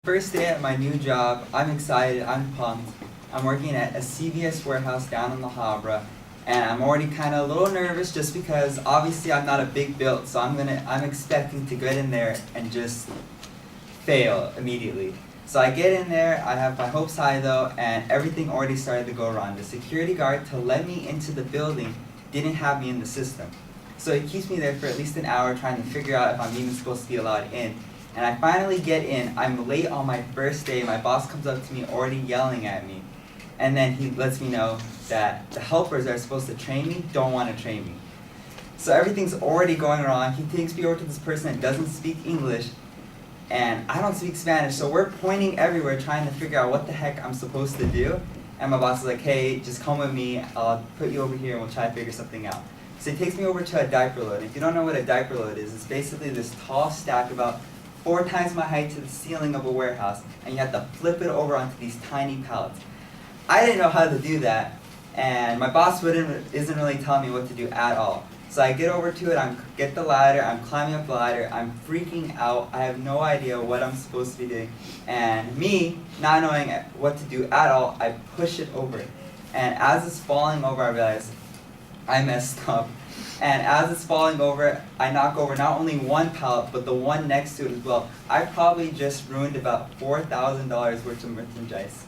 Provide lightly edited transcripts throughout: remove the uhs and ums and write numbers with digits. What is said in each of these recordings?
First day at my new job, I'm excited, I'm pumped. I'm working at a CVS warehouse down in La Habra, and I'm already kind of a little nervous just because obviously I'm not a big build, so I'm expecting to get in there and just fail immediately. So I get in there, I have my hopes high though, and everything already started to go wrong. The security guard to let me into the building didn't have me in the system. So he keeps me there for at least an hour trying to figure out if I'm even supposed to be allowed in. And I finally get in. I'm late on my first day. My boss comes up to me already yelling at me. And then he lets me know that the helpers that are supposed to train me don't want to train me. So everything's already going wrong. He takes me over to this person that doesn't speak English, and I don't speak Spanish. So we're pointing everywhere trying to figure out what the heck I'm supposed to do. And my boss is like, hey, just come with me. I'll put you over here and we'll try to figure something out. So he takes me over to a diaper load. If you don't know what a diaper load is, it's basically this tall stack about 4 times my height to the ceiling of a warehouse, and you have to flip it over onto these tiny pallets. I didn't know how to do that, and my boss isn't really telling me what to do at all. So I get over to it, I get the ladder, I'm climbing up the ladder, I'm freaking out, I have no idea what I'm supposed to be doing, and me, not knowing what to do at all, I push it over. And as it's falling over, I realize I messed up. And as it's falling over, I knock over not only one pallet, but the one next to it as well. I probably just ruined about $4,000 worth of merchandise.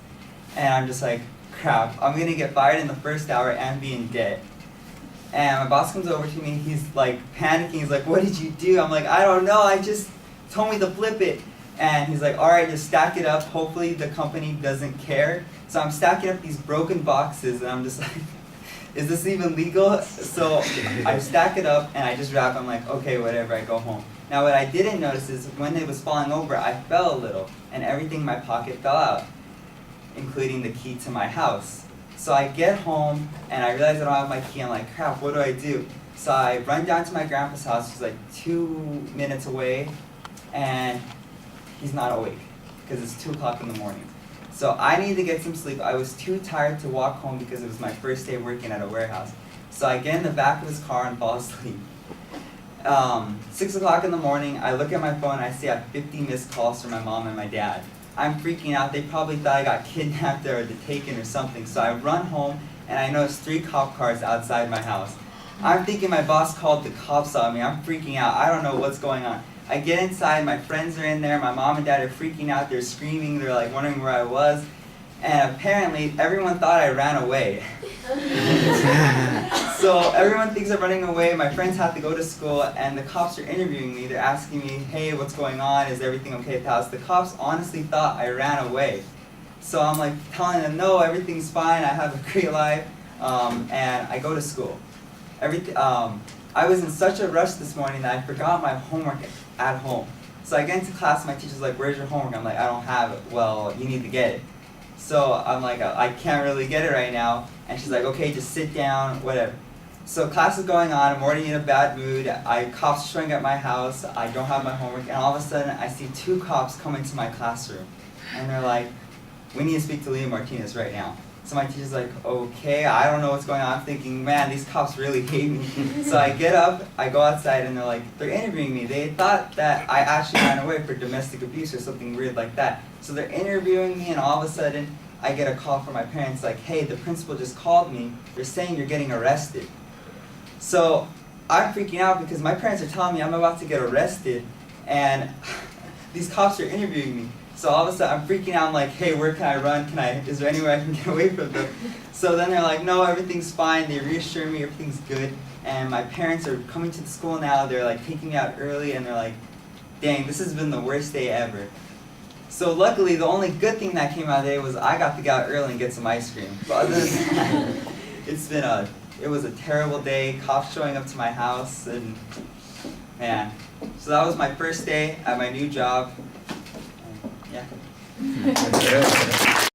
And I'm just like, crap, I'm gonna get fired in the first hour and be in debt. And my boss comes over to me, he's like panicking, he's like, what did you do? I'm like, I don't know, I just told me to flip it. And he's like, all right, just stack it up, hopefully the company doesn't care. So I'm stacking up these broken boxes, and I'm just like, is this even legal? So I stack it up and I just wrap. I'm like, okay, whatever, I go home. Now what I didn't notice is when it was falling over, I fell a little and everything in my pocket fell out, including the key to my house. So I get home and I realize I don't have my key. I'm like, crap, what do I do? So I run down to my grandpa's house, which is like 2 minutes away, and he's not awake because it's 2 o'clock in the morning. So I need to get some sleep. I was too tired to walk home because it was my first day working at a warehouse. So I get in the back of his car and fall asleep. 6 o'clock in the morning, I look at my phone and I see I have 50 missed calls from my mom and my dad. I'm freaking out. They probably thought I got kidnapped or taken or something. So I run home and I notice 3 cop cars outside my house. I'm thinking my boss called the cops on me. I'm freaking out. I don't know what's going on. I get inside, my friends are in there, my mom and dad are freaking out, they're screaming, they're like wondering where I was, and apparently everyone thought I ran away. So everyone thinks I'm running away, my friends have to go to school, and the cops are interviewing me, they're asking me, hey, what's going on, is everything okay at the house? The cops honestly thought I ran away. So I'm like telling them, no, everything's fine, I have a great life, and I go to school. I was in such a rush this morning that I forgot my homework at home. So I get into class, my teacher's like, where's your homework? I'm like, I don't have it. Well, you need to get it. So I'm like, I can't really get it right now. And she's like, okay, just sit down, whatever. So class is going on, I'm already in a bad mood, cops showing at my house, I don't have my homework, and all of a sudden I see 2 cops come into my classroom. And they're like, we need to speak to Leo Martinez right now. So my teacher's like, okay, I don't know what's going on. I'm thinking, man, these cops really hate me. So I get up, I go outside, and they're interviewing me. They thought that I actually ran away for domestic abuse or something weird like that. So they're interviewing me, and all of a sudden, I get a call from my parents like, hey, the principal just called me. They're saying you're getting arrested. So I'm freaking out because my parents are telling me I'm about to get arrested, and these cops are interviewing me. So all of a sudden I'm freaking out, I'm like, hey, where can I run? Is there anywhere I can get away from them? So then they're like, no, everything's fine. They reassure me everything's good. And my parents are coming to the school now. They're like taking me out early, and they're like, dang, this has been the worst day ever. So luckily, the only good thing that came out of the day was I got to get out early and get some ice cream. But other than that, it was a terrible day. Cops showing up to my house, and man. So that was my first day at my new job. Yeah.